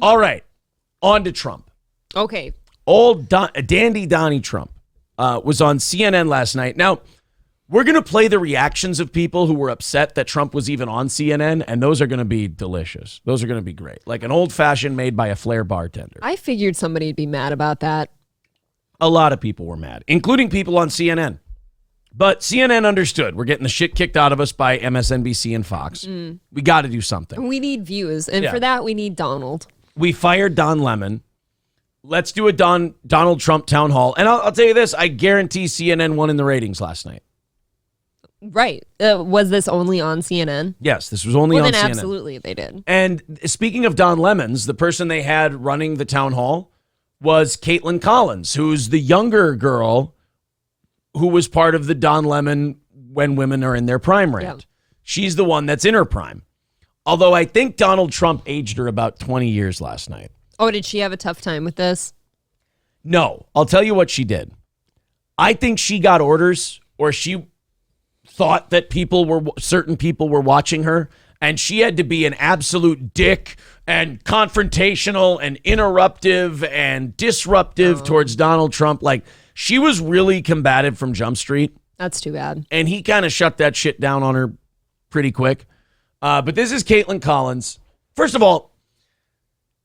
All right. On to Trump. Okay. Old Dandy Donnie Trump was on CNN last night. Now, we're going to play the reactions of people who were upset that Trump was even on CNN, and those are going to be delicious. Those are going to be great. Like an old-fashioned made by a Flair bartender. I figured somebody'd be mad about that. A lot of people were mad, including people on CNN. But CNN understood. We're getting the shit kicked out of us by MSNBC and Fox. We got to do something. We need views, and for that, we need Donald. We fired Don Lemon. Let's do a Donald Trump town hall. And I'll tell you this, I guarantee CNN won in the ratings last night. Right. Was this only on CNN? Yes, this was only on CNN. Then absolutely they did. And speaking of Don Lemons, the person they had running the town hall was Caitlin Collins, who's the younger girl who was part of the Don Lemon when women are in their prime rant. Yeah. She's the one that's in her prime. Although I think Donald Trump aged her about 20 years last night. Oh, did she have a tough time with this? No. I'll tell you what she did. I think she got orders, or she thought that certain people were watching her, and she had to be an absolute dick and confrontational and interruptive and disruptive towards Donald Trump. Like, she was really combative from Jump Street. That's too bad. And he kind of shut that shit down on her pretty quick. But this is Caitlin Collins. First of all,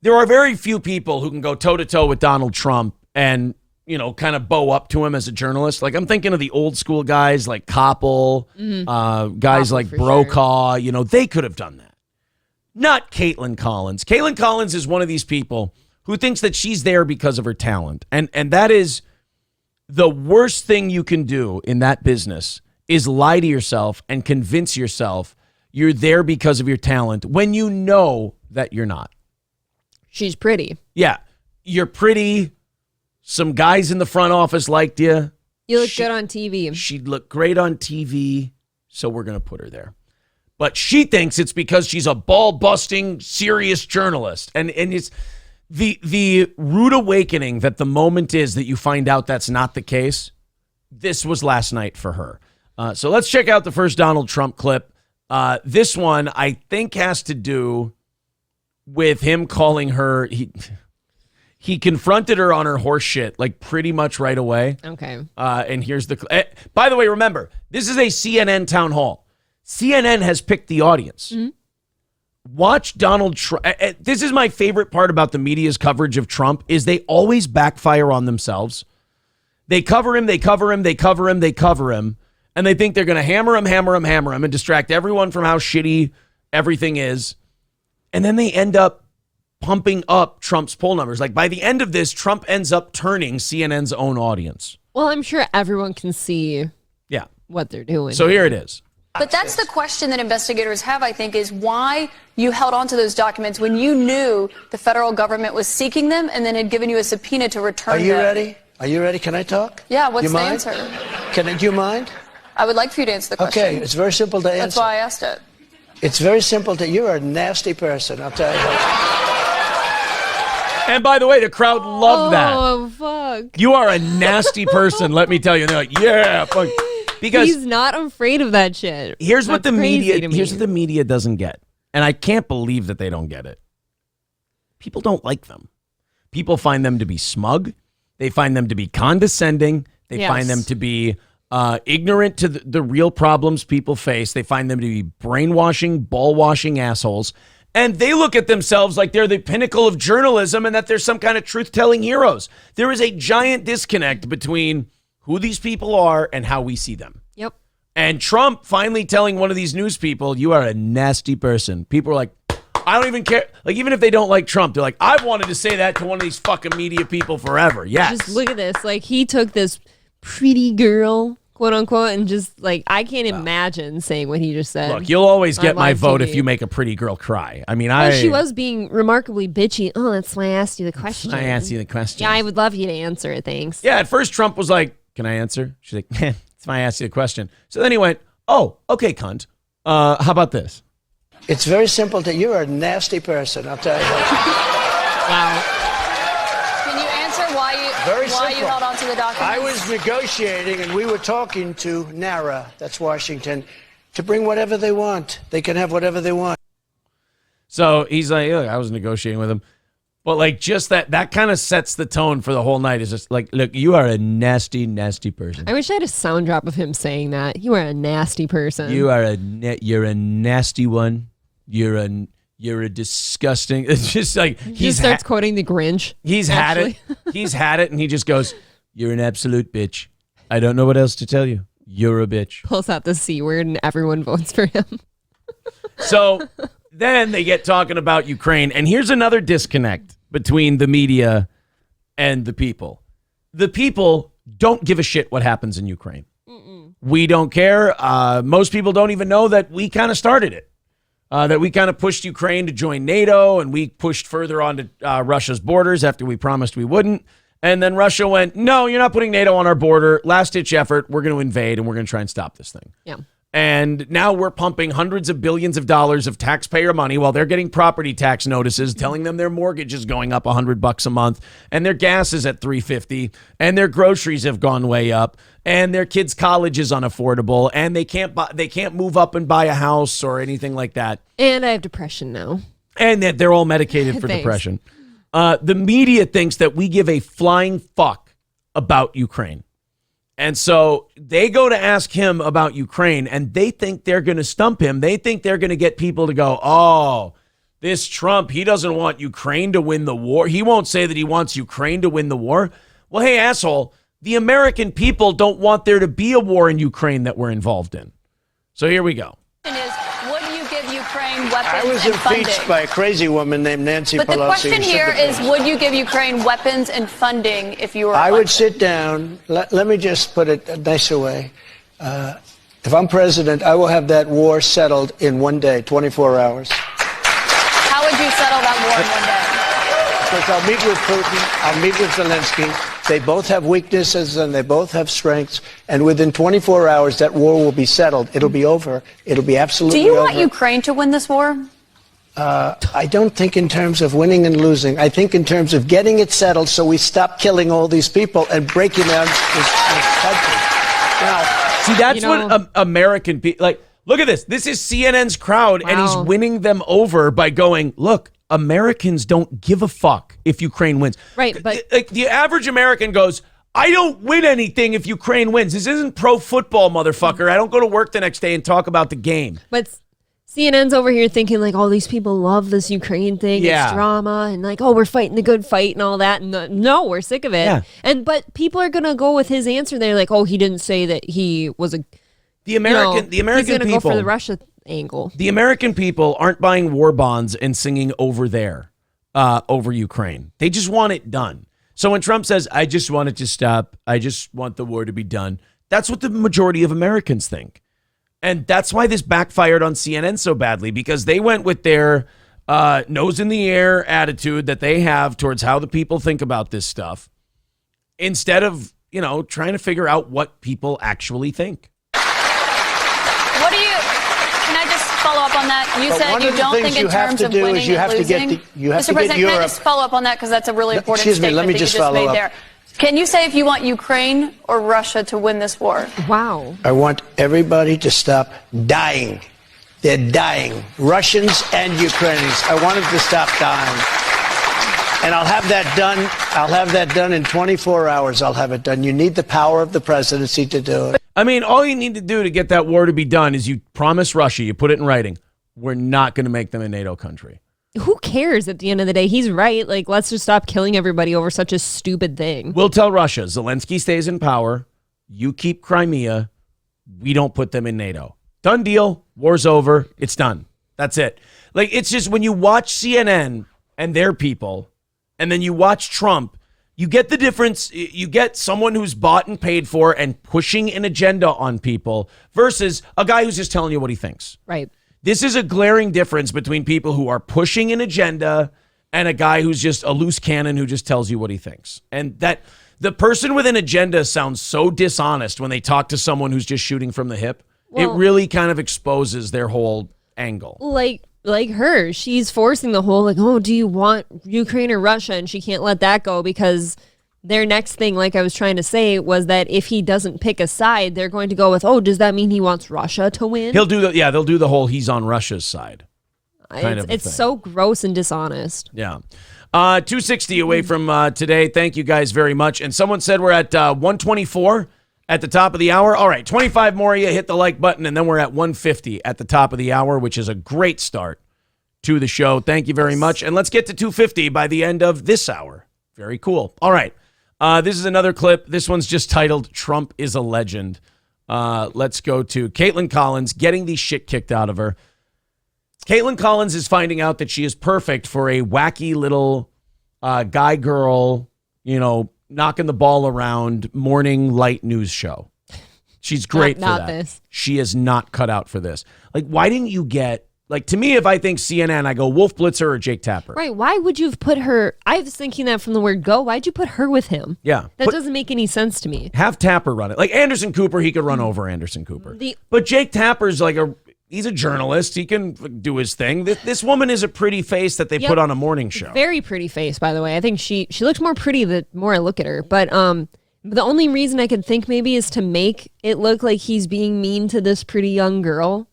there are very few people who can go toe-to-toe with Donald Trump and, you know, kind of bow up to him as a journalist. Like, I'm thinking of the old school guys like Koppel, guys like Brokaw. Sure. You know, they could have done that. Not Caitlin Collins. Caitlin Collins is one of these people who thinks that she's there because of her talent. And that is the worst thing you can do in that business, is lie to yourself and convince yourself you're there because of your talent when you know that you're not. She's pretty. Yeah. You're pretty. Some guys in the front office liked you. You look good on TV. She'd look great on TV, so we're going to put her there. But she thinks it's because she's a ball-busting, serious journalist. And it's the rude awakening that the moment is that you find out that's not the case. This was last night for her. So let's check out the first Donald Trump clip. This one, I think, has to do with him calling her... He confronted her on her horse shit, like, pretty much right away. Okay. And here's the... by the way, remember, this is a CNN town hall. CNN has picked the audience. Mm-hmm. Watch Donald Trump. This is my favorite part about the media's coverage of Trump, is they always backfire on themselves. They cover him, they cover him, they cover him, they cover him, and they think they're going to hammer him, and distract everyone from how shitty everything is. And then they end up pumping up Trump's poll numbers. Like, by the end of this, Trump ends up turning CNN's own audience. Well, I'm sure everyone can see what they're doing. So here it is. But that's the question that investigators have, I think, is why you held on to those documents when you knew the federal government was seeking them and then had given you a subpoena to return them. Are you ready? Are you ready? Can I talk? Yeah, what's the answer? Do you mind? I would like for you to answer the question. Okay, it's very simple to answer. That's why I asked it. It's very simple to... You're a nasty person, I'll tell you. And by the way, the crowd loved that. Oh, fuck. You are a nasty person, let me tell you. And they're like, yeah, fuck. Because he's not afraid of that shit. Here's what the media doesn't get. And I can't believe that they don't get it. People don't like them. People find them to be smug. They find them to be condescending. They find them to be ignorant to the real problems people face. They find them to be brainwashing, ball-washing assholes. And they look at themselves like they're the pinnacle of journalism and that they're some kind of truth-telling heroes. There is a giant disconnect between who these people are and how we see them. Yep. And Trump finally telling one of these news people, you are a nasty person. People are like, I don't even care. Like, even if they don't like Trump, they're like, I've wanted to say that to one of these fucking media people forever. Yes. Just look at this. Like, he took this pretty girl, quote unquote, and just, like, I can't imagine saying what he just said. Look, you'll always get my vote if you make a pretty girl cry. I mean, she was being remarkably bitchy. Oh, that's why I asked you the question. Yeah, I would love you to answer it, thanks. Yeah, at first Trump was like, can I answer? She's like, that's why I asked you the question. So then he went, oh, okay, cunt. How about this? It's very simple to... You're a nasty person, I'll tell you. Wow. Can you answer why you held on to the documents? I was negotiating, and we were talking to NARA, that's Washington, to bring whatever they want. They can have whatever they want. So he's like, look, I was negotiating with him. But like just that kind of sets the tone for the whole night. Is just like, look, you are a nasty, nasty person. I wish I had a sound drop of him saying that. You are a nasty person. You're a nasty one. You're a disgusting. It's just like he just starts quoting the Grinch. He's had it. He's had it, and he just goes, "You're an absolute bitch. I don't know what else to tell you. You're a bitch." Pulls out the C word, and everyone votes for him. So then they get talking about Ukraine, and here's another disconnect between the media and the people. The people don't give a shit what happens in Ukraine. We don't care. Most people don't even know that we kind of started it. That we kind of pushed Ukraine to join NATO, and we pushed further onto Russia's borders after we promised we wouldn't. And then Russia went, no, you're not putting NATO on our border. Last-ditch effort. We're going to invade, and we're going to try and stop this thing. Yeah. And now we're pumping hundreds of billions of dollars of taxpayer money while they're getting property tax notices telling them their mortgage is going up $100 a month, and their gas is at $3.50, and their groceries have gone way up, and their kids' college is unaffordable, and they can't move up and buy a house or anything like that. And I have depression now. And that they're all medicated for depression. The media thinks that we give a flying fuck about Ukraine. And so they go to ask him about Ukraine, and they think they're going to stump him. They think they're going to get people to go, oh, this Trump, he doesn't want Ukraine to win the war. He won't say that he wants Ukraine to win the war. Well, hey, asshole, the American people don't want there to be a war in Ukraine that we're involved in. So here we go. Would you give Ukraine weapons I was and impeached funding? by a crazy woman named Nancy Pelosi. But the question here is, sympathies. would you give Ukraine weapons and funding if you were I elected? would sit down. Let me just put it a nicer way. If I'm president, I will have that war settled in one day, 24 hours. How would you settle that war in one day? Because I'll meet with Putin, I'll meet with Zelensky. They both have weaknesses and they both have strengths. And within 24 hours, that war will be settled. It'll be over. It'll be absolutely Do you over. want Ukraine to win this war? I don't think in terms of winning and losing. I think in terms of getting it settled so we stop killing all these people and breaking down this country. Now, see, that's what American people like. Look at this. This is CNN's crowd, and he's winning them over by going, look, Americans don't give a fuck if Ukraine wins. Right, but like the average American goes, I don't win anything if Ukraine wins. This isn't pro football, motherfucker. I don't go to work the next day and talk about the game. But CNN's over here thinking like, oh, these people love this Ukraine thing. Yeah. It's drama and like, oh, we're fighting the good fight and all that. And no, we're sick of it. Yeah. But people are gonna go with his answer. They're like, oh, he didn't say that he was a The American he's gonna people go for the Russia angle. The American people aren't buying war bonds and singing over there, over Ukraine. They just want it done. So when Trump says, I just want it to stop, I just want the war to be done, that's what the majority of Americans think. And that's why this backfired on CNN so badly, because they went with their nose in the air attitude that they have towards how the people think about this stuff, instead of, trying to figure out what people actually think. What do you? Can I just follow up on that? You But said one you of the don't things think in you have terms to of do is winning you have and to get losing. you have Mr. to get President, can I Europe. just follow up on that because that's a really important Excuse me, statement let me that just you just follow made up. there. Can you say if you want Ukraine or Russia to win this war? Wow. I want everybody to stop dying. They're dying. Russians and Ukrainians. I want them to stop dying. And I'll have that done. I'll have that done in 24 hours. I'll have it done. You need the power of the presidency to do it. I mean, all you need to do to get that war to be done is you promise Russia, you put it in writing, we're not going to make them a NATO country. Who cares at the end of the day? He's right. Like, let's just stop killing everybody over such a stupid thing. We'll tell Russia, Zelensky stays in power, you keep Crimea, we don't put them in NATO. Done deal. War's over. It's done. That's it. Like, it's just when you watch CNN and their people, and then you watch Trump, you get the difference. You get someone who's bought and paid for and pushing an agenda on people versus a guy who's just telling you what he thinks. Right. This is a glaring difference between people who are pushing an agenda and a guy who's just a loose cannon who just tells you what he thinks. And that the person with an agenda sounds so dishonest when they talk to someone who's just shooting from the hip. Well, it really kind of exposes their whole angle. Like her, she's forcing the whole like, oh, do you want Ukraine or Russia? And she can't let that go because their next thing, like I was trying to say, was that if he doesn't pick a side, they're going to go with, oh, does that mean he wants Russia to win? They'll do the whole he's on Russia's side. Kind of a it's thing. so gross and dishonest. Yeah. 260 away from today. Thank you guys very much. And someone said we're at 124 at the top of the hour. All right, 25 more of you hit the like button, and then we're at 150 at the top of the hour, which is a great start to the show. Thank you very much. And let's get to 250 by the end of this hour. Very cool. All right. This is another clip. This one's just titled, Trump is a Legend. Let's go to Caitlin Collins getting the shit kicked out of her. Caitlin Collins is finding out that she is perfect for a wacky little guy girl, knocking the ball around morning light news show. She's great for that. This. She is not cut out for this. Like, why didn't you get, like, to me, if I think CNN, I go Wolf Blitzer or Jake Tapper. Right. Why would you have put her? I was thinking that from the word go. Why'd you put her with him? Yeah. That doesn't make any sense to me. Have Tapper run it. Like Anderson Cooper, he could run over Anderson Cooper. But Jake Tapper's like he's a journalist. He can do his thing. This woman is a pretty face that they put on a morning show. Very pretty face, by the way. I think she looks more pretty the more I look at her. But the only reason I could think maybe is to make it look like he's being mean to this pretty young girl.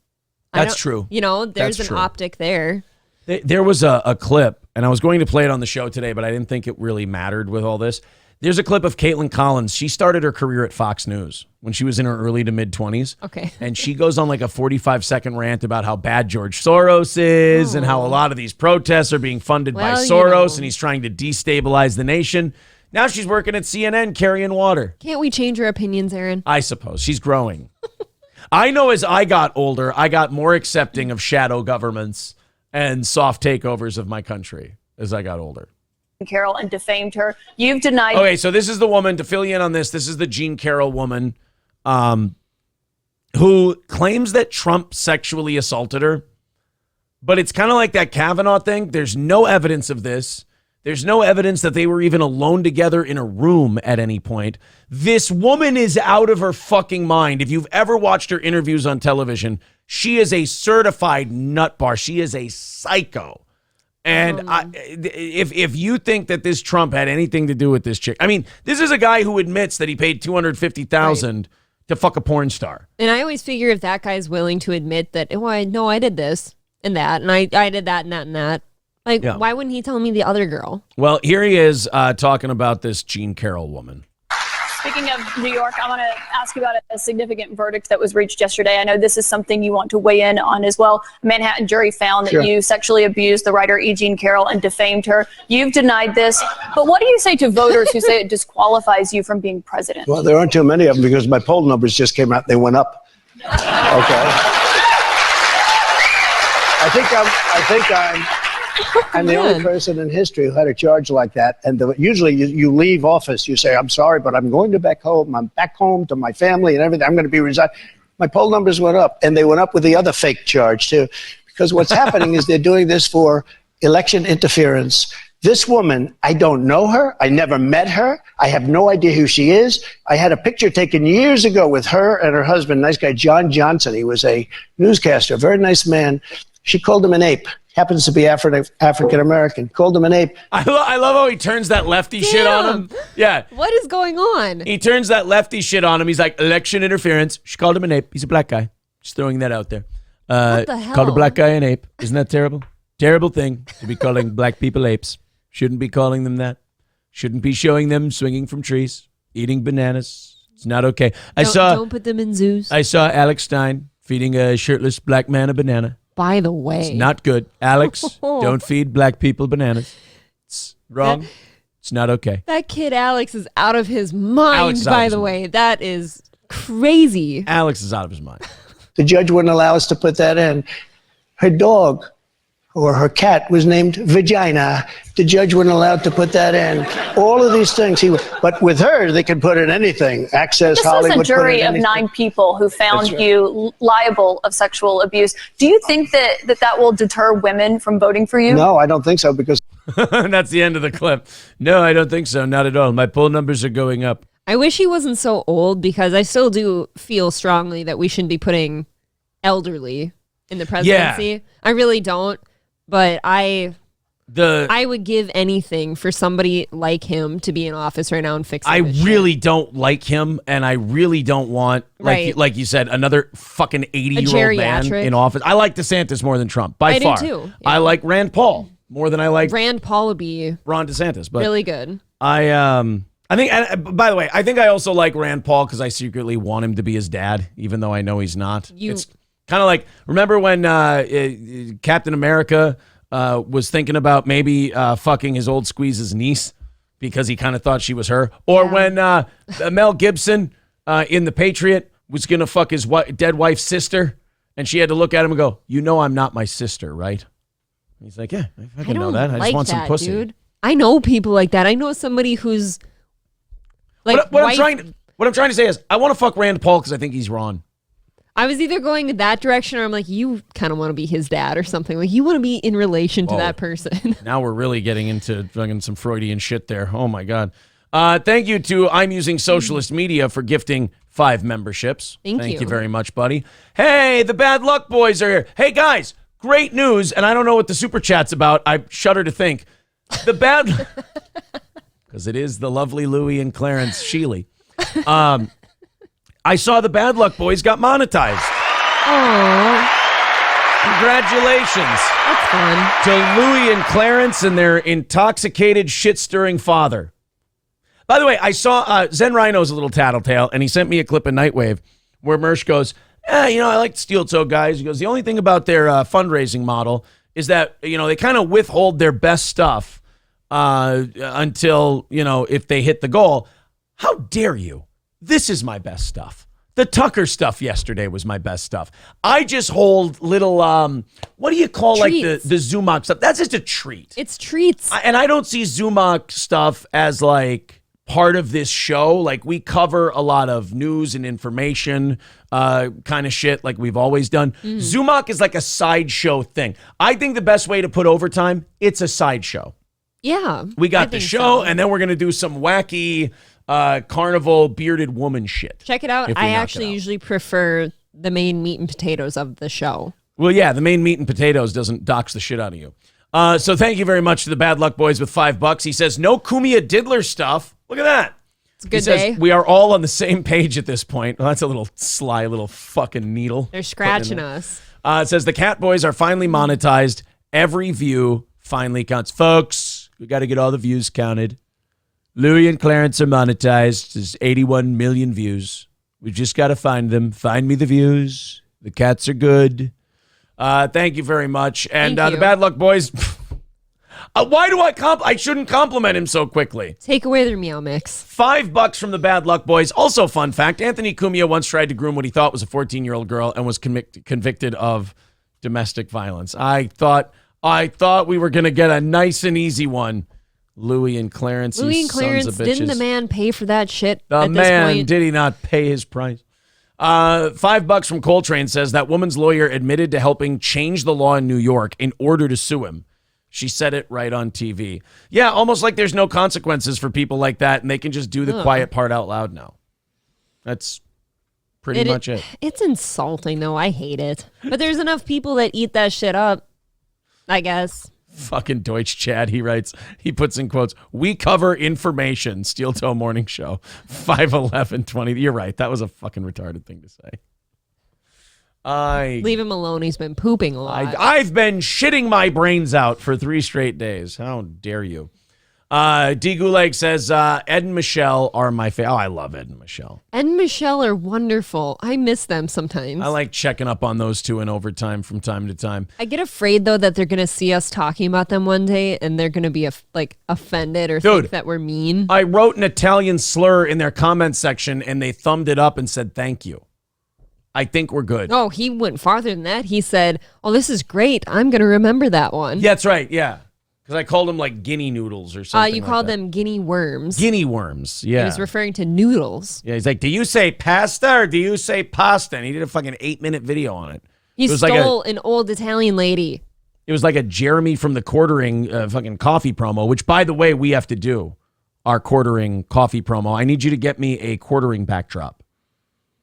That's true. There's an optic there. There was a clip, and I was going to play it on the show today, but I didn't think it really mattered with all this. There's a clip of Caitlin Collins. She started her career at Fox News when she was in her early to mid-20s. Okay. And she goes on like a 45-second rant about how bad George Soros is and how a lot of these protests are being funded by Soros, and he's trying to destabilize the nation. Now she's working at CNN carrying water. Can't we change our opinions, Aaron? I suppose. She's growing. I know as I got older, I got more accepting of shadow governments and soft takeovers of my country as I got older. Carroll and defamed her. You've denied. Okay, so this is the woman, to fill you in on this, this is the Jean Carroll woman who claims that Trump sexually assaulted her. But it's kind of like that Kavanaugh thing. There's no evidence of this. There's no evidence that they were even alone together in a room at any point. This woman is out of her fucking mind. If you've ever watched her interviews on television, she is a certified nutbar. She is a psycho. And if you think that this Trump had anything to do with this chick, I mean, this is a guy who admits that he paid $250,000 to fuck a porn star. And I always figure if that guy's willing to admit that, I did this and that, and I did that and that and that. Like, why wouldn't he tell me the other girl? Well, here he is talking about this Jean Carroll woman. Speaking of New York, I want to ask you about a significant verdict that was reached yesterday. I know this is something you want to weigh in on as well. A Manhattan jury found that you sexually abused the writer E. Jean Carroll and defamed her. You've denied this. But what do you say to voters who say it disqualifies you from being president? Well, there aren't too many of them because my poll numbers just came out. They went up. Okay. I think I'm the only person in history who had a charge like that. And usually you leave office, you say, I'm sorry, but I'm going to back home. I'm back home to my family and everything. I'm going to be resigned. My poll numbers went up, and they went up with the other fake charge, too. Because what's happening is they're doing this for election interference. This woman, I don't know her. I never met her. I have no idea who she is. I had a picture taken years ago with her and her husband, nice guy, John Johnson. He was a newscaster, a very nice man. She called him an ape. Happens to be African-American. Called him an ape. I love how he turns that lefty shit on him. Yeah. What is going on? He turns that lefty shit on him. He's like, election interference. She called him an ape. He's a black guy. Just throwing that out there. What the hell? Called a black guy an ape. Isn't that terrible? Terrible thing to be calling black people apes. Shouldn't be calling them that. Shouldn't be showing them swinging from trees, eating bananas. It's not okay. Don't put them in zoos. I saw Alex Stein feeding a shirtless black man a banana. By the way. It's not good. Alex, don't feed black people bananas. It's wrong. It's not okay. That kid Alex is out of his mind, by the way. That is crazy. Alex is out of his mind. The judge wouldn't allow us to put that in. Her dog or her cat was named Vagina. The judge wouldn't allow to put that in. All of these things. But with her, they can put in anything. Access, this Hollywood. This was a jury of 9 people who found you liable of sexual abuse. Do you think that will deter women from voting for you? No, I don't think so, because... That's the end of the clip. No, I don't think so. Not at all. My poll numbers are going up. I wish he wasn't so old, because I still do feel strongly that we shouldn't be putting elderly in the presidency. Yeah. I really don't. But I would give anything for somebody like him to be in office right now and fix it. I really don't like him, and I really don't want, like you said, another fucking 80-year-old man in office. I like DeSantis more than Trump, by far. I do, too. Yeah. I like Rand Paul more than I like Rand Paul would be Ron DeSantis. But really good. I think, and by the way, I think I also like Rand Paul because I secretly want him to be his dad, even though I know he's not. It's kind of like, remember when Captain America was thinking about maybe fucking his old squeeze's niece because he kind of thought she was her? Or when Mel Gibson in The Patriot was going to fuck his dead wife's sister, and she had to look at him and go, you know I'm not my sister, right? He's like, yeah, I fucking know that. I just want some pussy. Dude. I know people like that. I know somebody who's like what I'm trying to say is I want to fuck Rand Paul because I think he's Ron. I was either going that direction or I'm like, you kind of want to be his dad or something. Like you want to be in relation to that person. Now we're really getting into fucking some Freudian shit there. Oh my God. Thank you to I'm Using Socialist Media for gifting 5 memberships. Thank you very much, buddy. Hey, the Bad Luck Boys are here. Hey guys, great news. And I don't know what the super chat's about. I shudder to think. The bad, because it is the lovely Louie and Clarence Sheely. I saw the Bad Luck Boys got monetized. Oh, congratulations! That's fun. To Louie and Clarence and their intoxicated, shit-stirring father. By the way, I saw Zen Rhino's a little tattletale, and he sent me a clip of Nightwave where Mersh goes, I like Steel Toe guys. He goes, the only thing about their fundraising model is that, they kind of withhold their best stuff until, if they hit the goal. How dare you? This is my best stuff. The Tucker stuff yesterday was my best stuff. I just hold little, what do you call treats. Like the Zumach stuff? That's just a treat. It's treats. And I don't see Zumach stuff as like part of this show. Like we cover a lot of news and information kind of shit like we've always done. Zumach is like a sideshow thing. I think the best way to put overtime, it's a sideshow. Yeah. We got the show, and then we're going to do some wacky carnival bearded woman shit. Check it out. I actually usually prefer the main meat and potatoes of the show. Well, yeah, the main meat and potatoes doesn't dox the shit out of you. So thank you very much to the Bad Luck Boys with $5. He says, no Kumia Diddler stuff. Look at that. It's a good day. Says, we are all on the same page at this point. Well, that's a little sly little fucking needle. They're scratching us. It says the Cat Boys are finally monetized. Every view finally counts. Folks, we got to get all the views counted. Louie and Clarence are monetized. There's 81 million views. We've just got to find them. Find me the views. The cats are good. Thank you very much. And the Bad Luck Boys... why do I shouldn't compliment him so quickly. Take away their meow mix. $5 from the Bad Luck Boys. Also, fun fact, Anthony Cumia once tried to groom what he thought was a 14-year-old girl and was convicted of domestic violence. I thought we were going to get a nice and easy one. Louie and Clarence, didn't the man pay for that shit at this point? Did he not pay his price? $5 from Coltrane says that woman's lawyer admitted to helping change the law in New York in order to sue him. She said it right on TV. Yeah, almost like there's no consequences for people like that, and they can just do the quiet part out loud now. That's pretty much it. It's insulting, though. I hate it. But there's enough people that eat that shit up, I guess. Fucking Deutsch Chad, he puts in quotes, we cover information, Steel Toe Morning Show, 5/11/20. You're right. That was a fucking retarded thing to say. Leave him alone. He's been pooping a lot. I've been shitting my brains out for 3 straight days. How dare you? D. Gulag says, Ed and Michelle are my favorite. Oh, I love Ed and Michelle. Ed and Michelle are wonderful. I miss them sometimes. I like checking up on those two in overtime from time to time. I get afraid, though, that they're going to see us talking about them one day and they're going to be offended or think that we're mean. I wrote an Italian slur in their comment section and they thumbed it up and said, thank you. I think we're good. Oh, he went farther than that. He said, oh, this is great. I'm going to remember that one. Yeah, that's right. Yeah. Because I called them like guinea noodles or something. You called them guinea worms. Guinea worms, yeah. He was referring to noodles. Yeah, he's like, do you say pasta or do you say pasta? And he did a fucking 8-minute video on it. He stole an old Italian lady. It was like a Jeremy from the Quartering fucking coffee promo, which, by the way, we have to do. Our Quartering coffee promo. I need you to get me a Quartering backdrop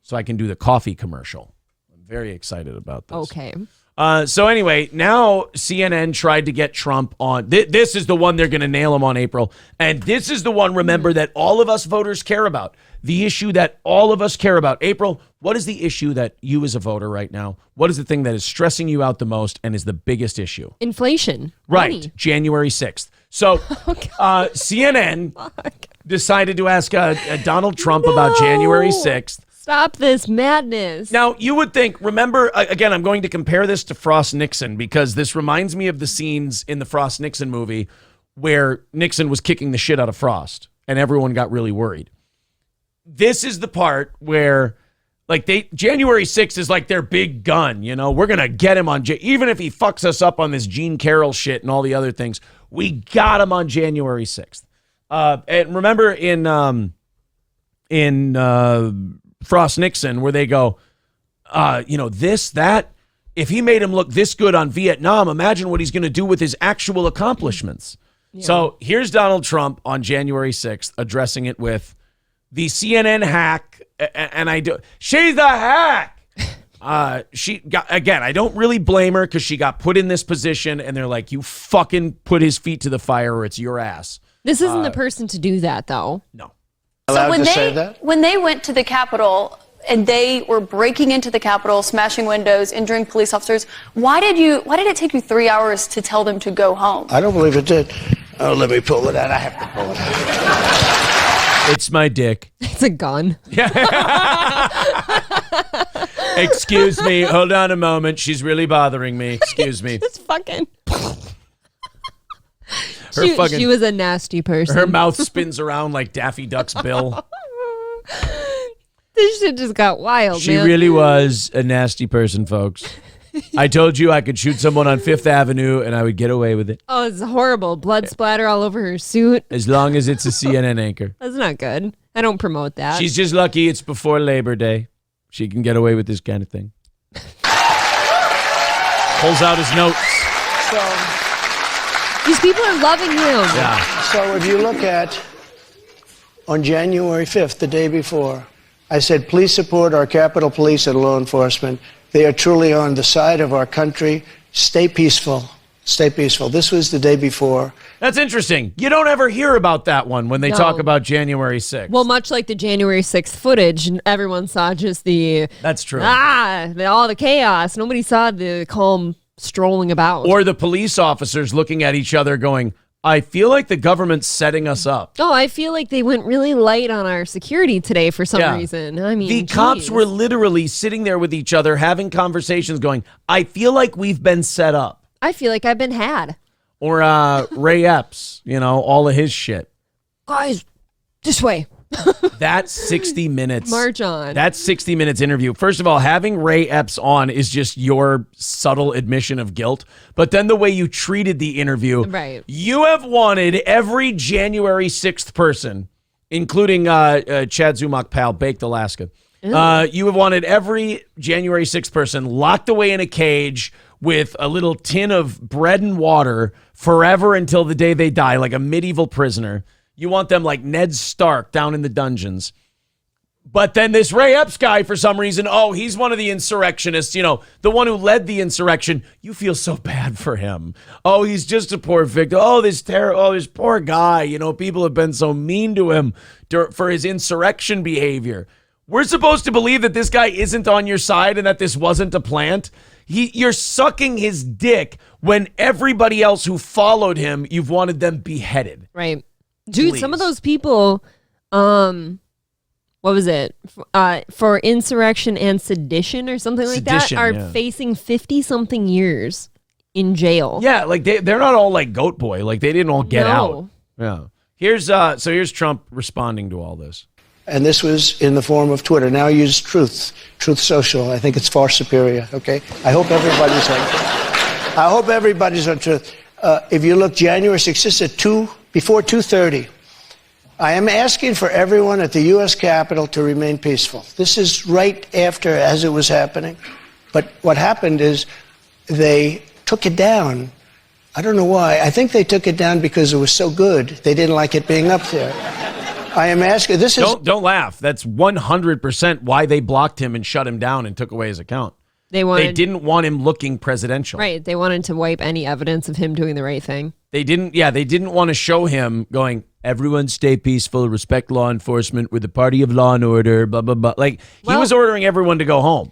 so I can do the coffee commercial. I'm very excited about this. Okay. So anyway, now CNN tried to get Trump on. This is the one they're going to nail him on, April. And this is the one, remember, that all of us voters care about. The issue that all of us care about. April, what is the issue that you as a voter right now, what is the thing that is stressing you out the most and is the biggest issue? Inflation. Right. Money. January 6th. So CNN decided to ask Donald Trump about January 6th. Stop this madness. Now, you would think, remember, again, I'm going to compare this to Frost Nixon because this reminds me of the scenes in the Frost Nixon movie where Nixon was kicking the shit out of Frost and everyone got really worried. This is the part where, like, January 6th is like their big gun, you know? We're going to get him on, even if he fucks us up on this Gene Carroll shit and all the other things, we got him on January 6th. And remember in Frost Nixon, where they go, this, that, if he made him look this good on Vietnam, imagine what he's going to do with his actual accomplishments. Yeah. So here's Donald Trump on January 6th addressing it with the CNN hack. And she's a hack. She got, again, I don't really blame her because she got put in this position and they're like, you fucking put his feet to the fire or it's your ass. This isn't the person to do that, though. No. So when they went to the Capitol and they were breaking into the Capitol, smashing windows, injuring police officers, why did it take you 3 hours to tell them to go home? I don't believe it did. Oh, let me pull it out. I have to pull it out. It's my dick. It's a gun. Excuse me. Hold on a moment. She's really bothering me. Excuse me. Just fucking. She was a nasty person. Her mouth spins around like Daffy Duck's bill. This shit just got wild, She really was a nasty person, folks. I told you I could shoot someone on Fifth Avenue and I would get away with it. Oh, it's horrible. Blood splatter all over her suit. As long as it's a CNN anchor. That's not good. I don't promote that. She's just lucky it's before Labor Day. She can get away with this kind of thing. Pulls out his notes. These people are loving him. Yeah. So if you look at, on January 5th, the day before, I said, please support our Capitol Police and law enforcement. They are truly on the side of our country. Stay peaceful. Stay peaceful. This was the day before. That's interesting. You don't ever hear about that one when they talk about January 6th. Well, much like the January 6th footage, everyone saw just the... That's true. All the chaos. Nobody saw the calm strolling about. Or the police officers looking at each other going, I feel like the government's setting us up. Oh, I feel like they went really light on our security today for some reason. I mean, the cops were literally sitting there with each other having conversations going, I feel like we've been set up. I feel like I've been had. Or Ray Epps, all of his shit. Guys, this way. That 60 minutes. March on. That 60 minutes interview. First of all, having Ray Epps on is just your subtle admission of guilt. But then the way you treated the interview. Right. You have wanted every January 6th person, including Chad Zumach pal, Baked Alaska. You have wanted every January 6th person locked away in a cage with a little tin of bread and water forever until the day they die, like a medieval prisoner. You want them like Ned Stark down in the dungeons. But then this Ray Epps guy, for some reason, he's one of the insurrectionists, the one who led the insurrection. You feel so bad for him. Oh, he's just a poor victim. Oh, this poor guy. People have been so mean to him for his insurrection behavior. We're supposed to believe that this guy isn't on your side and that this wasn't a plant. You're sucking his dick when everybody else who followed him, you've wanted them beheaded. Right. Dude, Please. Some of those people, what was it? For insurrection and sedition or something like that are facing 50-something years in jail. Yeah, like they're not all like Goat Boy. Like they didn't all get out. Yeah. Here's Trump responding to all this. And this was in the form of Twitter. Now I use Truth Social. I think it's far superior, okay? I hope everybody's on Truth. If you look January 6th, this is before 2:30. I am asking for everyone at the U.S. Capitol to remain peaceful. This is right after, as it was happening. But what happened is they took it down. I don't know why. I think they took it down because it was so good. They didn't like it being up there. I am asking, Don't laugh. That's 100% why they blocked him and shut him down and took away his account. They didn't want him looking presidential. Right. They wanted to wipe any evidence of him doing the right thing. They didn't want to show him going, everyone stay peaceful, respect law enforcement, we're the party of law and order, blah, blah, blah. Like, he was ordering everyone to go home.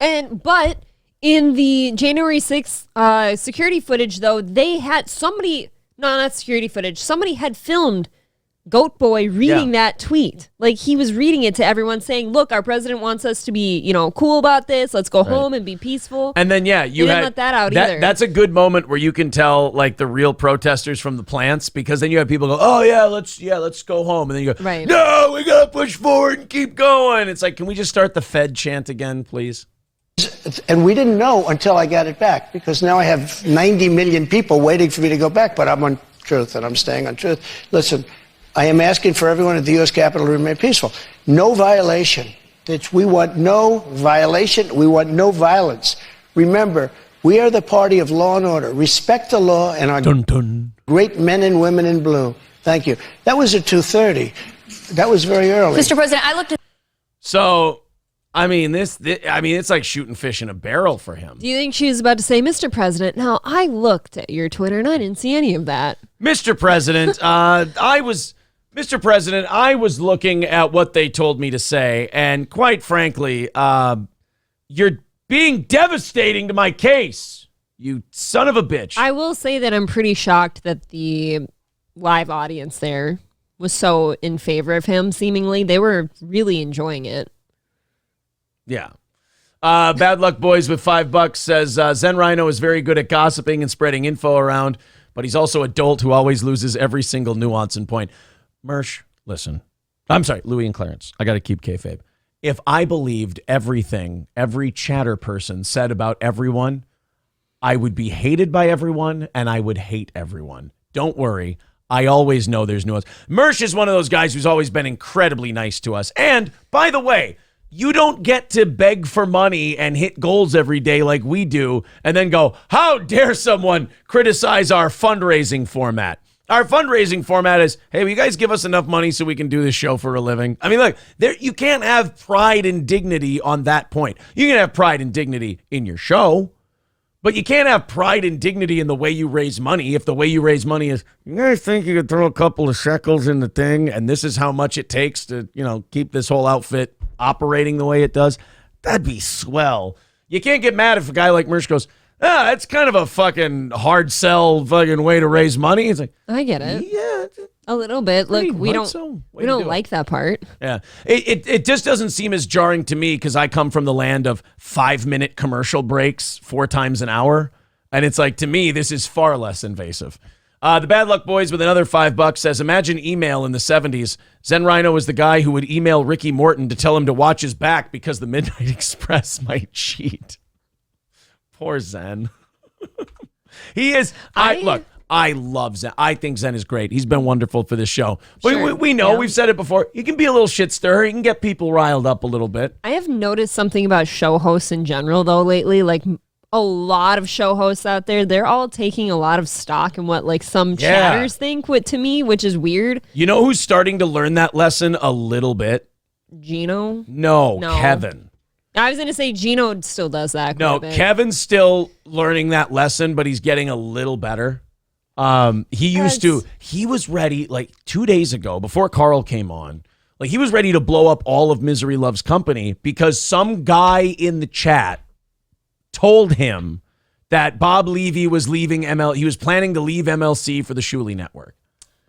But in the January 6th security footage, though, they had somebody had filmed Goat Boy reading that tweet. Like, he was reading it to everyone saying, look, our president wants us to be, cool about this. Let's go home and be peaceful. And then, you didn't let that out either. That's a good moment where you can tell, like, the real protesters from the plants, because then you have people go, oh, let's go home. And then you go, right. No, we got to push forward and keep going. It's like, can we just start the Fed chant again, please? And we didn't know until I got it back, because now I have 90 million people waiting for me to go back, but I'm on truth and I'm staying on truth. Listen, I am asking for everyone at the U.S. Capitol to remain peaceful. No violation. We want no violation. We want no violence. Remember, we are the party of law and order. Respect the law and our great men and women in blue. Thank you. That was at 2:30. That was very early. Mr. President, I looked at... So, I mean, it's like shooting fish in a barrel for him. Do you think she was about to say, Mr. President? Now, I looked at your Twitter and I didn't see any of that. Mr. President, Mr. President, I was looking at what they told me to say, and quite frankly, you're being devastating to my case, you son of a bitch. I will say that I'm pretty shocked that the live audience there was so in favor of him, seemingly. They were really enjoying it. Yeah. Bad Luck Boys with $5 says, Zen Rhino is very good at gossiping and spreading info around, but he's also a dolt who always loses every single nuance and point. Mersh, listen. I'm sorry, Louis and Clarence. I got to keep kayfabe. If I believed everything every chatter person said about everyone, I would be hated by everyone and I would hate everyone. Don't worry. I always know there's nuance. Mersh is one of those guys who's always been incredibly nice to us. And, by the way, you don't get to beg for money and hit goals every day like we do and then go, how dare someone criticize our fundraising format? Our fundraising format is, hey, will you guys give us enough money so we can do this show for a living? I mean, look, you can't have pride and dignity on that point. You can have pride and dignity in your show, but you can't have pride and dignity in the way you raise money if the way you raise money is, you guys think you could throw a couple of shekels in the thing and this is how much it takes to, keep this whole outfit operating the way it does? That'd be swell. You can't get mad if a guy like Mersh goes, that's kind of a fucking hard sell fucking way to raise money. It's like, I get it. Yeah. A little bit. Look, we don't like that part. Yeah. It just doesn't seem as jarring to me because I come from the land of 5-minute commercial breaks 4 times an hour. And it's like, to me, this is far less invasive. The Bad Luck Boys with another $5 says, imagine email in the 70s. Zen Rhino was the guy who would email Ricky Morton to tell him to watch his back because the Midnight Express might cheat. Poor Zen. He is. I love Zen. I think Zen is great. He's been wonderful for this show. But Sure. we know, we've said it before, he can be a little shit stirrer. He can get people riled up a little bit. I have noticed something about show hosts in general, though, lately. Like, a lot of show hosts out there, they're all taking a lot of stock in what, like, some chatters think, to me, which is weird. You know who's starting to learn that lesson a little bit? Gino? No. Kevin. I was going to say Gino still does that. No, Kevin's still learning that lesson, but he's getting a little better. He was ready like 2 days ago before Carl came on. Like, he was ready to blow up all of Misery Loves Company because some guy in the chat told him that Bob Levy was leaving he was planning to leave MLC for the Shuley Network.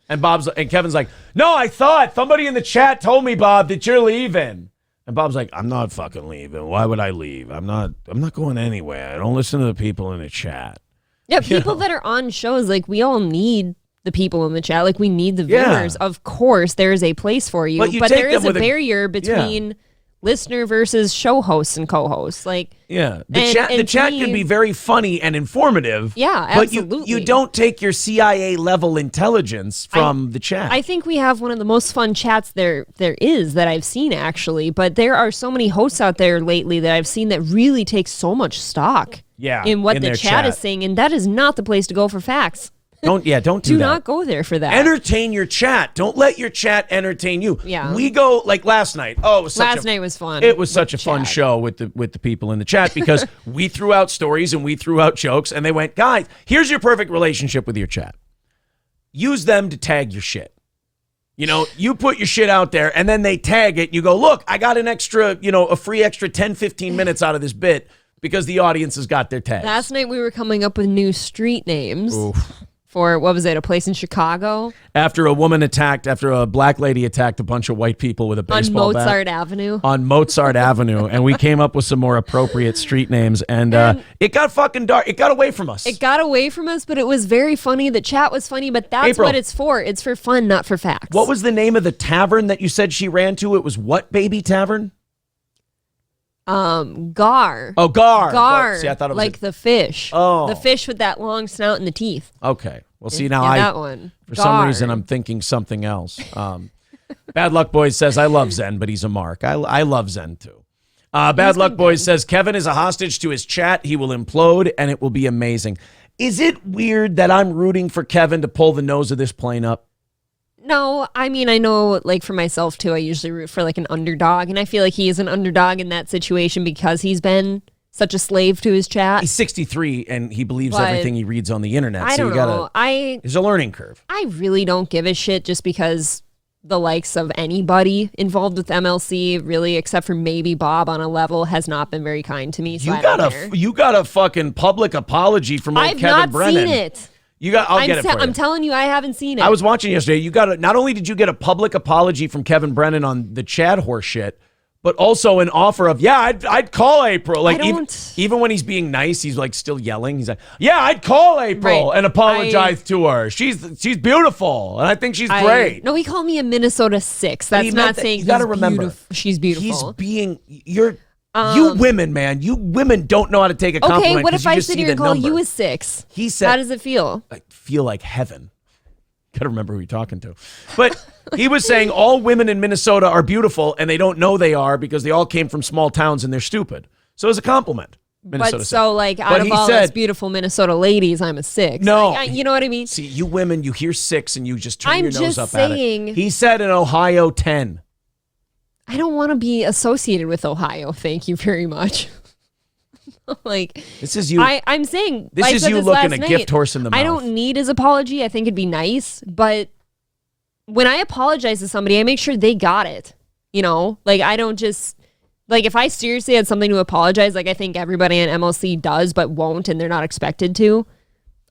And Kevin's like, no, I thought somebody in the chat told me, Bob, that you're leaving. And Bob's like, I'm not fucking leaving. Why would I leave? I'm not going anywhere. I don't listen to the people in the chat. Yeah, people that are on shows, like, we all need the people in the chat. Like, we need the viewers. Yeah. Of course, there is a place for you. But there is a barrier between listener versus show hosts and co-hosts. Like, the chat can be very funny and informative. Yeah, absolutely. But you don't take your CIA level intelligence from the chat. I think we have one of the most fun chats there is that I've seen, actually. But there are so many hosts out there lately that I've seen that really take so much stock in what the chat is saying, and that is not the place to go for facts. Don't do Do that. not go there for that. Entertain your chat. Don't let your chat entertain you. Yeah. We go like last night. Oh, it was Last night was fun. It was such a with fun chat. show with the people in the chat because we threw out stories and we threw out jokes and they went, guys, here's your perfect relationship with your chat. Use them to tag your shit. You know, you put your shit out there and then they tag it. You go, look, I got an extra, a free extra 10, 15 minutes out of this bit because the audience has got their tags. Last night we were coming up with new street names for, what was it, a place in Chicago? After a black lady attacked a bunch of white people with a baseball On bat. Mozart Avenue. On Mozart Avenue. And we came up with some more appropriate street names. And it got fucking dark. It got away from us. It got away from us, but it was very funny. The chat was funny, but that's April. what it's for. It's for fun, not for facts. What was the name of the tavern that you said she ran to? It was what baby tavern? Gar. Oh, Gar. Gar. See, I thought it was like the fish. Oh. The fish with that long snout and the teeth. Okay. Well, see, now Yeah, that one. for some Gar. reason, I'm thinking something else. Bad Luck Boys says, I love Zen, but he's a mark. I love Zen, too. Bad Luck Boys says, Kevin is a hostage to his chat. He will implode, and it will be amazing. Is it weird that I'm rooting for Kevin to pull the nose of this plane up? No, I mean, I know, like, for myself, too, I usually root for, like, an underdog, and I feel like he is an underdog in that situation because he's been such a slave to his chat. He's 63, and he believes But everything he reads on the internet. I so don't know. There's a learning curve. I really don't give a shit just because the likes of anybody involved with MLC, really, except for maybe Bob on a level, has not been very kind to me, so I don't care. You got a fucking public apology from old I've Kevin not Brennan. seen it. I'll get it for you. I'm telling you, I haven't seen it. I was watching yesterday. Not only did you get a public apology from Kevin Brennan on the Chad horse shit, but also an offer of, I'd call April. Like even when he's being nice, he's like still yelling. He's like, I'd call April and apologize to her. She's beautiful, and I think she's great. No, he called me a Minnesota 6. That's not saying you got to remember, she's beautiful. You women, man. You women don't know how to take a compliment. Okay, what if I sit sit here and call you a 6? He said, how does it feel? I feel like heaven. Got to remember who you're talking to. But he was saying all women in Minnesota are beautiful, and they don't know they are because they all came from small towns and they're stupid. So it's a compliment. Minnesota But 6. so, like, out of all those beautiful Minnesota ladies, I'm a 6. No. Like, you know what I mean? See, you women, you hear 6 and you just turn your nose up saying, at it. He said in Ohio 10. I don't want to be associated with Ohio. Thank you very much. Like, this is you. I'm saying this is you looking a gift horse in the mouth. I don't need his apology. I think it'd be nice, but when I apologize to somebody, I make sure they got it. You know, like I don't just like if I seriously had something to apologize, like I think everybody in MLC does, but won't, and they're not expected to.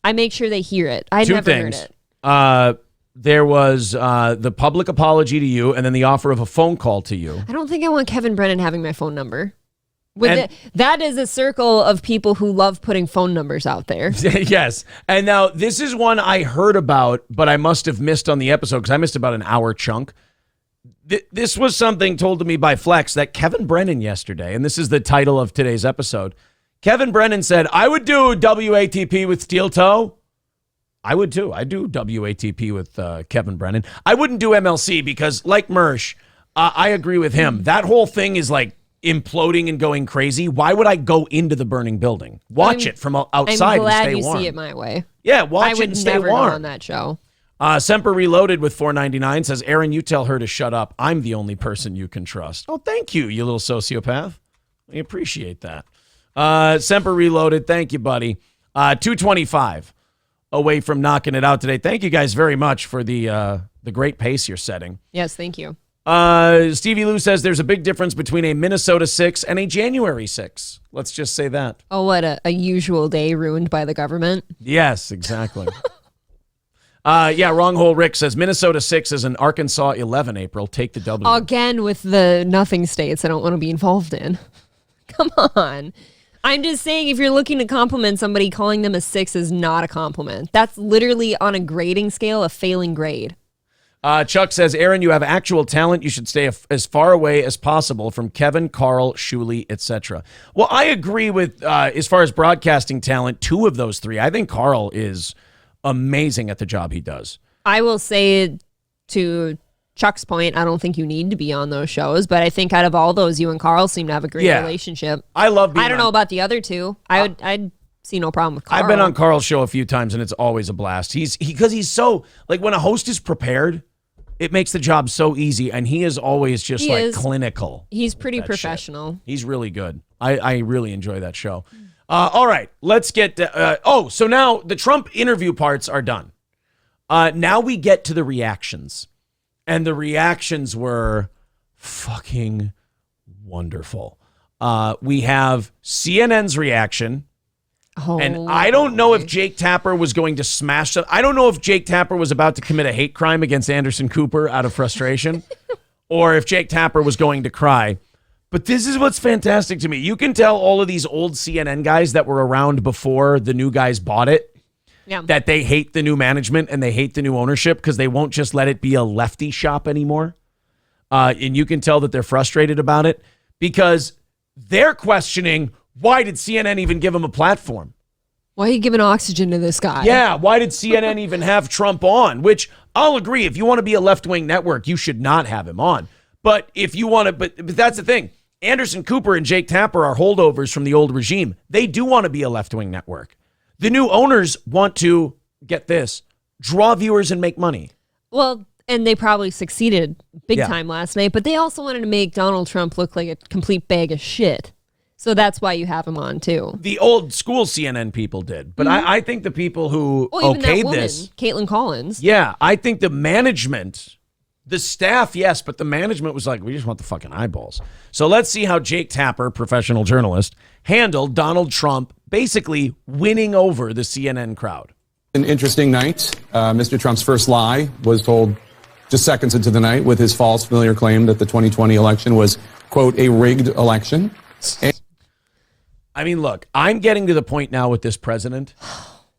I make sure they hear it. I never heard it. There was the public apology to you, and then the offer of a phone call to you. I don't think I want Kevin Brennan having my phone number. That is a circle of people who love putting phone numbers out there. Yes. And now this is one I heard about, but I must have missed on the episode because I missed about an hour chunk. This was something told to me by Flex that Kevin Brennan yesterday, and this is the title of today's episode. Kevin Brennan said, I would do WATP with Steel Toe. I would too. I do WATP with Kevin Brennan. I wouldn't do MLC because, like Mersh, I agree with him. That whole thing is like imploding and going crazy. Why would I go into the burning building? Watch it from outside and stay warm. I'm glad you see it my way. Yeah, watch it and stay warm. I would never go on that show. Semper Reloaded with $4.99 says, Aaron, you tell her to shut up. I'm the only person you can trust. Oh, thank you, you little sociopath. I appreciate that. Semper Reloaded, thank you, buddy. 225 away from knocking it out today. Thank you guys very much for the great pace you're setting. Yes, thank you. Stevie Lou says there's a big difference between a Minnesota 6 and a January 6. Let's just say that. Oh, what a usual day ruined by the government. Yes, exactly. Wrong Hole Rick says Minnesota 6 is an Arkansas 11, April. Take the W. Again with the nothing states I don't want to be involved in. Come on. I'm just saying if you're looking to compliment somebody, calling them a 6 is not a compliment. That's literally on a grading scale, a failing grade. Chuck says, Aaron, you have actual talent. You should stay as far away as possible from Kevin, Carl, Shuley, etc. Well, I agree with, as far as broadcasting talent, 2 of those 3. I think Carl is amazing at the job he does. I will say to Chuck's point, I don't think you need to be on those shows, but I think out of all those, you and Carl seem to have a great relationship. I love being I don't know about the other 2. see no problem with Carl. I've been on Carl's show a few times, and it's always a blast. Because he's so, like, when a host is prepared, it makes the job so easy, and he is always just clinical. He's pretty professional. He's really good. I really enjoy that show. All right, let's get so now the Trump interview parts are done. Now we get to the reactions, and the reactions were fucking wonderful. We have CNN's reaction. And I don't know if Jake Tapper was going to smash it. I don't know if Jake Tapper was about to commit a hate crime against Anderson Cooper out of frustration or if Jake Tapper was going to cry. But this is what's fantastic to me. You can tell all of these old CNN guys that were around before the new guys bought it that they hate the new management and they hate the new ownership because they won't just let it be a lefty shop anymore. And you can tell that they're frustrated about it because they're questioning, why did CNN even give him a platform? Why are you giving oxygen to this guy? Yeah, why did CNN even have Trump on? Which I'll agree, if you want to be a left-wing network, you should not have him on. But if you want to, but that's the thing. Anderson Cooper and Jake Tapper are holdovers from the old regime. They do want to be a left-wing network. The new owners want to, get this, draw viewers and make money. Well, and they probably succeeded big time last night, but they also wanted to make Donald Trump look like a complete bag of shit. So that's why you have him on, too. The old school CNN people did. But I think the people who okayed this. Caitlin Collins. Yeah, I think the management, the staff, yes, but the management was like, we just want the fucking eyeballs. So let's see how Jake Tapper, professional journalist, handled Donald Trump basically winning over the CNN crowd. An interesting night. Mr. Trump's first lie was told just seconds into the night with his false, familiar claim that the 2020 election was, quote, a rigged election. I mean, look, I'm getting to the point now with this president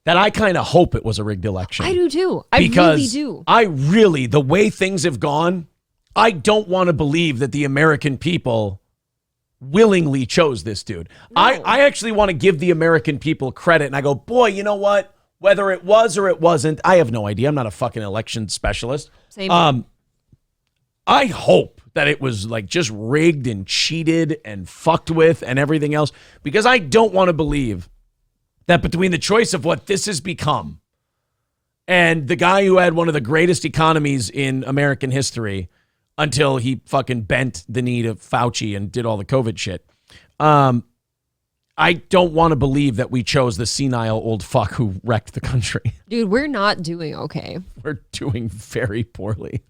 that I kind of hope it was a rigged election. I do too. I really do. The way things have gone, I don't want to believe that the American people willingly chose this dude. No. I actually want to give the American people credit. And I go, boy, you know what? Whether it was or it wasn't, I have no idea. I'm not a fucking election specialist. Same. I hope that it was like just rigged and cheated and fucked with and everything else, because I don't want to believe that between the choice of what this has become and the guy who had one of the greatest economies in American history until he fucking bent the knee to Fauci and did all the COVID shit. I don't want to believe that we chose the senile old fuck who wrecked the country. Dude, we're not doing okay. We're doing very poorly.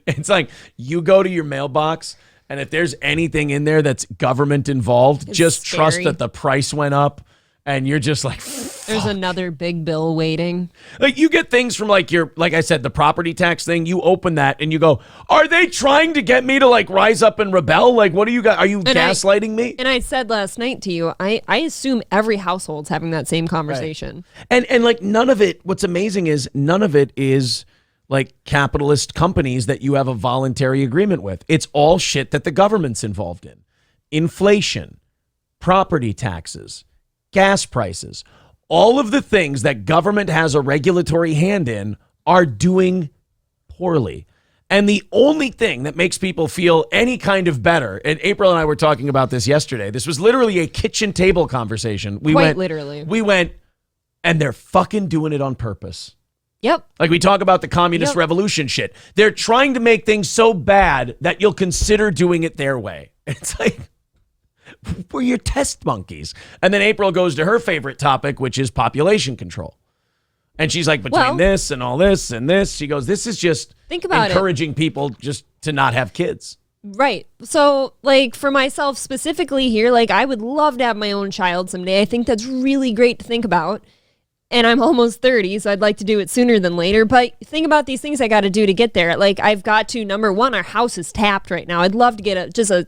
It's like you go to your mailbox, and if there's anything in there that's government involved, it's just scary. Trust that the price went up, and you're just like, fuck. There's another big bill waiting. Like you get things from like I said, the property tax thing. You open that and you go, are they trying to get me to like rise up and rebel? Like, what do you got? Are you gaslighting me? And I said last night to you, I assume every household's having that same conversation. Right. And like none of it. What's amazing is none of it is like capitalist companies that you have a voluntary agreement with. It's all shit that the government's involved in. Inflation, property taxes, gas prices, all of the things that government has a regulatory hand in are doing poorly. And the only thing that makes people feel any kind of better, and April and I were talking about this yesterday. This was literally a kitchen table conversation. We went, and they're fucking doing it on purpose. Yep. Like we talk about the communist revolution shit. They're trying to make things so bad that you'll consider doing it their way. It's like, we're your test monkeys. And then April goes to her favorite topic, which is population control. And she's like, between this and all this and this, she goes, this is just encouraging people just to not have kids. Right. So, like, for myself specifically here, like, I would love to have my own child someday. I think that's really great to think about. And I'm almost 30, so I'd like to do it sooner than later. But think about these things I got to do to get there. Like, I've got to, number one, our house is tapped right now. I'd love to get just a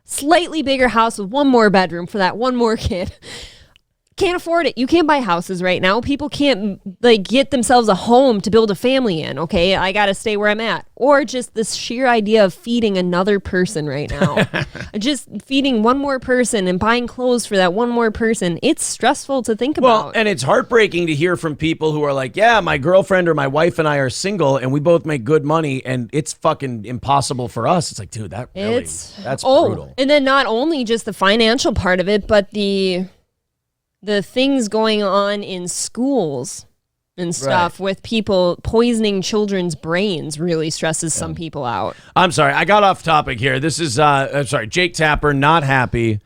slightly bigger house with one more bedroom for that one more kid. Can't afford it. You can't buy houses right now. People can't like get themselves a home to build a family in. Okay, I got to stay where I'm at. Or just this sheer idea of feeding another person right now. Just feeding one more person and buying clothes for that one more person. It's stressful to think about. Well, and it's heartbreaking to hear from people who are like, yeah, my girlfriend or my wife and I are single and we both make good money and it's fucking impossible for us. It's like, dude, that's brutal. And then not only just the financial part of it, but the the things going on in schools and stuff with people poisoning children's brains really stresses some people out. I'm sorry, I got off topic here. This is, I'm sorry, Jake Tapper not happy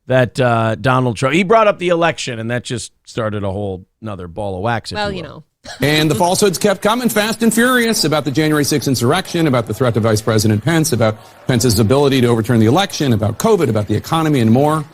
that Donald Trump, he brought up the election, and that just started a whole another ball of wax. Well, you know. And the falsehoods kept coming fast and furious about the January 6th insurrection, about the threat to Vice President Pence, about Pence's ability to overturn the election, about COVID, about the economy, and more.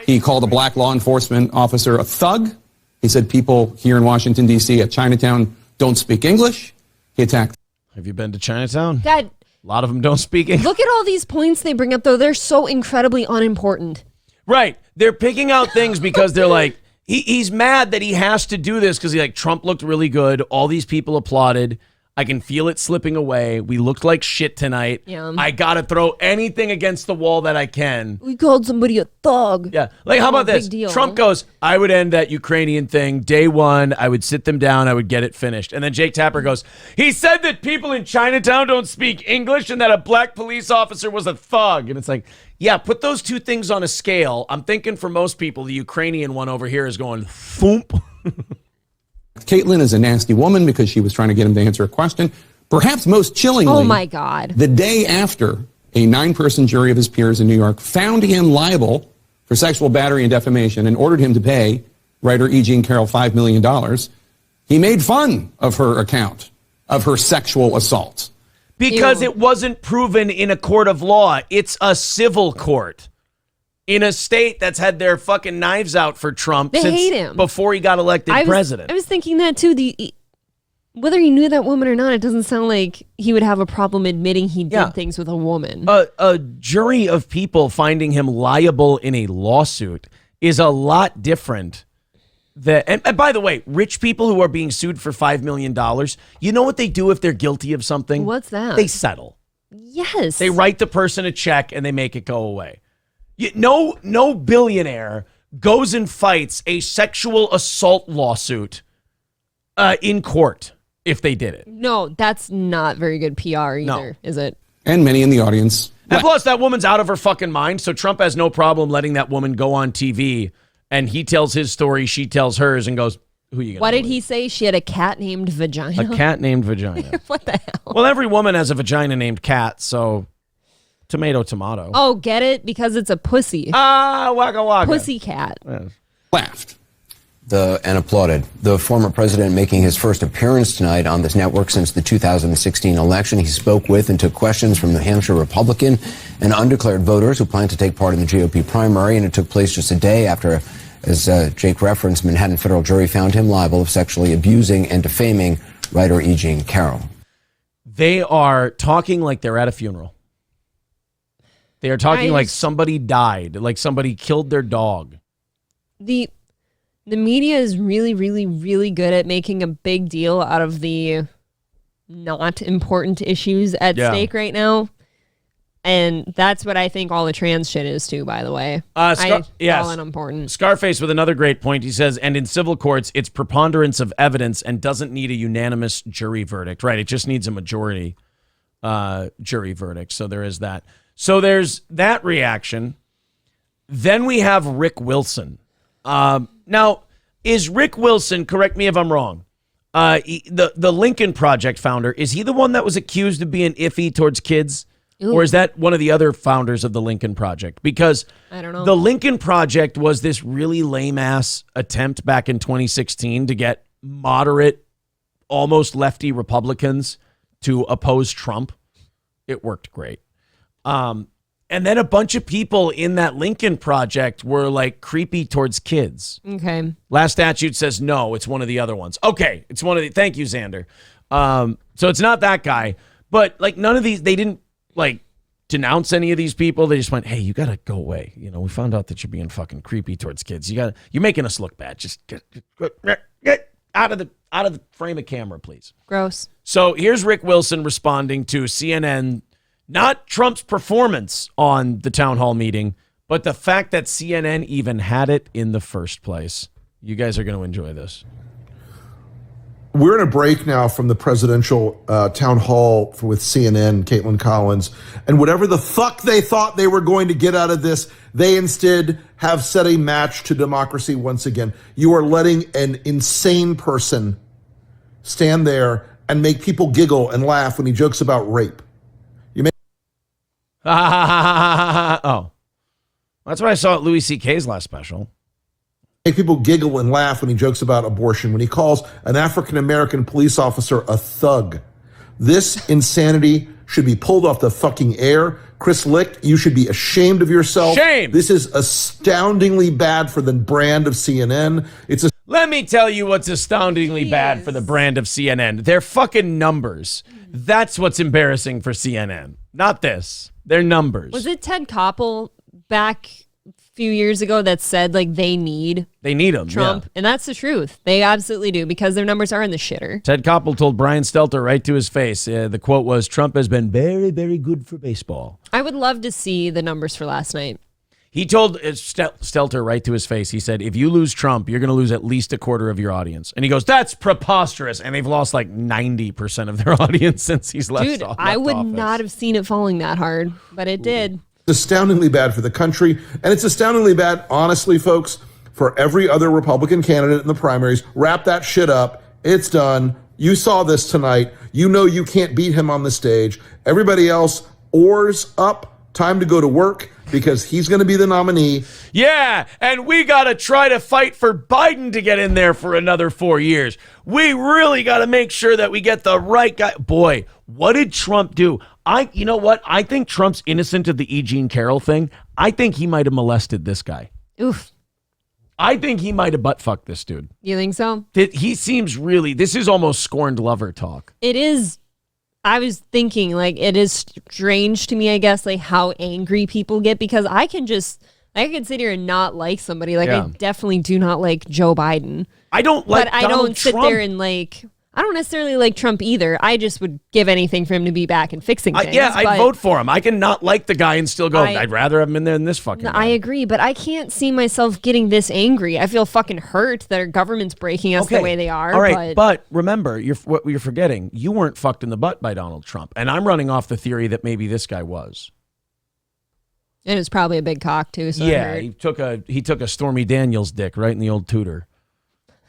He called a black law enforcement officer a thug. He said people here in Washington, D.C. at Chinatown don't speak English. He attacked. Have you been to Chinatown? God, A lot of them don't speak English. look at all these points they bring up, though. They're so incredibly unimportant. Right. They're picking out things because they're like, he's mad that he has to do this because Trump looked really good. All these people applauded. I can feel it slipping away. We looked like shit tonight. Yeah. I got to throw anything against the wall that I can. We called somebody a thug. Yeah. Like, how about this? Big deal. Trump goes, I would end that Ukrainian thing day one. I would sit them down. I would get it finished. And then Jake Tapper goes, he said that people in Chinatown don't speak English and that a black police officer was a thug. And it's like, yeah, put those two things on a scale. I'm thinking for most people, the Ukrainian one over here is going, thump. Caitlyn is a nasty woman because she was trying to get him to answer a question. Perhaps most chillingly, Oh, my God. the day after a 9-person jury of his peers in New York found him liable for sexual battery and defamation and ordered him to pay writer E. Jean Carroll $5 million, he made fun of her account of her sexual assault. Because Ew. it wasn't proven in a court of law. It's a civil court. In a state that's had their fucking knives out for Trump They since hate him. before he got elected president. I was thinking that, too. Whether he knew that woman or not, it doesn't sound like he would have a problem admitting he did things with a woman. A jury of people finding him liable in a lawsuit is a lot different. And by the way, rich people who are being sued for $5 million, you know what they do if they're guilty of something? What's that? They settle. Yes. They write the person a check and they make it go away. No billionaire goes and fights a sexual assault lawsuit in court if they did it. No, that's not very good PR either, is it? And many in the audience. And plus, that woman's out of her fucking mind, so Trump has no problem letting that woman go on TV, and he tells his story, she tells hers, and goes, who are you going to What did he say? She had a cat named Vagina? A cat named Vagina. What the hell? Well, every woman has a vagina named Cat, so tomato. Oh, get it? Because it's a pussy. Waka waka. Pussy cat. Laughed. And applauded. The former president making his first appearance tonight on this network since the 2016 election. He spoke with and took questions from New Hampshire Republican and undeclared voters who plan to take part in the GOP primary, and it took place just a day after, as Jake referenced, Manhattan federal jury found him liable of sexually abusing and defaming writer E. Jean Carroll. They are talking like they're at a funeral. They are talking like somebody died, like somebody killed their dog. The media is really, really, really good at making a big deal out of the not important issues at stake right now. And that's what I think all the trans shit is too, by the way. Yes. All unimportant. Scarface with another great point. He says, and in civil courts, it's preponderance of evidence and doesn't need a unanimous jury verdict. Right. It just needs a majority jury verdict. So there is that. So there's that reaction. Then we have Rick Wilson. Now, is Rick Wilson, correct me if I'm wrong, the Lincoln Project founder, is he the one that was accused of being iffy towards kids? Ooh. Or is that one of the other founders of the Lincoln Project? Because I don't know. The Lincoln Project was this really lame-ass attempt back in 2016 to get moderate, almost lefty Republicans to oppose Trump. It worked great. And then a bunch of people in that Lincoln Project were like creepy towards kids. Okay. Last statute says no, it's one of the other ones. Okay, it's one of the, thank you, Xander. So it's not that guy, but like none of these, they didn't like denounce any of these people. They just went, hey, you gotta go away. You know, we found out that you're being fucking creepy towards kids. You're making us look bad. Just get out of the frame of camera, please. Gross. So here's Rick Wilson responding to CNN. Not Trump's performance on the town hall meeting, but the fact that CNN even had it in the first place. You guys are going to enjoy this. We're in a break now from the presidential town hall with CNN, Caitlin Collins, and whatever the fuck they thought they were going to get out of this, they instead have set a match to democracy once again. You are letting an insane person stand there and make people giggle and laugh when he jokes about rape. Oh, that's what I saw at Louis C.K.'s last special. Make people giggle and laugh when he jokes about abortion, when he calls an African-American police officer a thug. This insanity should be pulled off the fucking air. Chris Licht, you should be ashamed of yourself. Shame. This is astoundingly bad for the brand of CNN. Let me tell you what's astoundingly bad for the brand of CNN. Their fucking numbers. That's what's embarrassing for CNN. Not this. Their numbers. Was it Ted Koppel back a few years ago that said like they need them, Trump? Yeah. And that's the truth. They absolutely do because their numbers are in the shitter. Ted Koppel told Brian Stelter right to his face. The quote was, "Trump has been very, very good for baseball." I would love to see the numbers for last night. He told Stelter right to his face, he said, if you lose Trump, you're going to lose at least a quarter of your audience. And he goes, that's preposterous. And they've lost like 90% of their audience since he's left Dude, left I would office. not have seen it falling that hard, but it did. It's astoundingly bad for the country. And it's astoundingly bad, honestly, folks, for every other Republican candidate in the primaries. Wrap that shit up. It's done. You saw this tonight. You know you can't beat him on the stage. Everybody else, oars up. Time to go to work because he's going to be the nominee. Yeah, and we got to try to fight for Biden to get in there for another 4 years. We really got to make sure that we get the right guy. Boy, what did Trump do? You know what? I think Trump's innocent of the E. Jean Carroll thing. I think he might have molested this guy. Oof. I think he might have butt-fucked this dude. You think so? He seems really, this is almost scorned lover talk. It is. I was thinking, like, it is strange to me, I guess, like, how angry people get because I can sit here and not like somebody. Like, Yeah. I definitely do not like Joe Biden. I don't like But I Donald don't sit Trump. there and, like, I don't necessarily like Trump either. I just would give anything for him to be back and fixing things. I'd but vote for him. I can not like the guy and still go, I- I'd rather have him in there than this fucking I guy. agree, but I can't see myself getting this angry. I feel fucking hurt that our government's breaking us the way they are. All right, but remember, what you're forgetting, you weren't fucked in the butt by Donald Trump. And I'm running off the theory that maybe this guy was. And it's probably a big cock, too. So Yeah, he took a Stormy Daniels dick right in the old Tudor.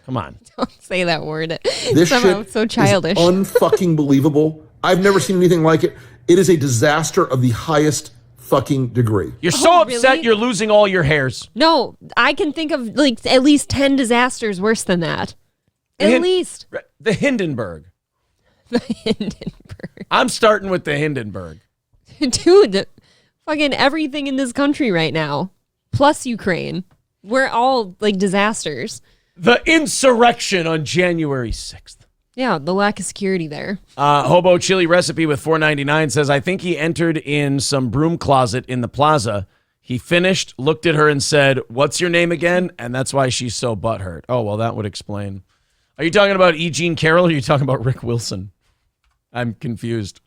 Come on. don't say that word. This Somehow shit it's so childish. is unfucking believable. I've never seen anything like it. It is a disaster of the highest fucking degree. You're so upset really? you're losing all your hairs. No, I can think of like at least 10 disasters worse than that. At least. The Hindenburg. The Hindenburg. I'm starting with the Hindenburg. Dude, fucking everything in this country right now, plus Ukraine, we're all like disasters. The insurrection on January 6th. Yeah, the lack of security there. Hobo Chili Recipe with $4.99 says, I think he entered in some broom closet in the plaza. He finished, looked at her and said, what's your name again? And that's why she's so butthurt. Oh, well, that would explain. Are you talking about E. Jean Carroll or are you talking about Rick Wilson? I'm confused.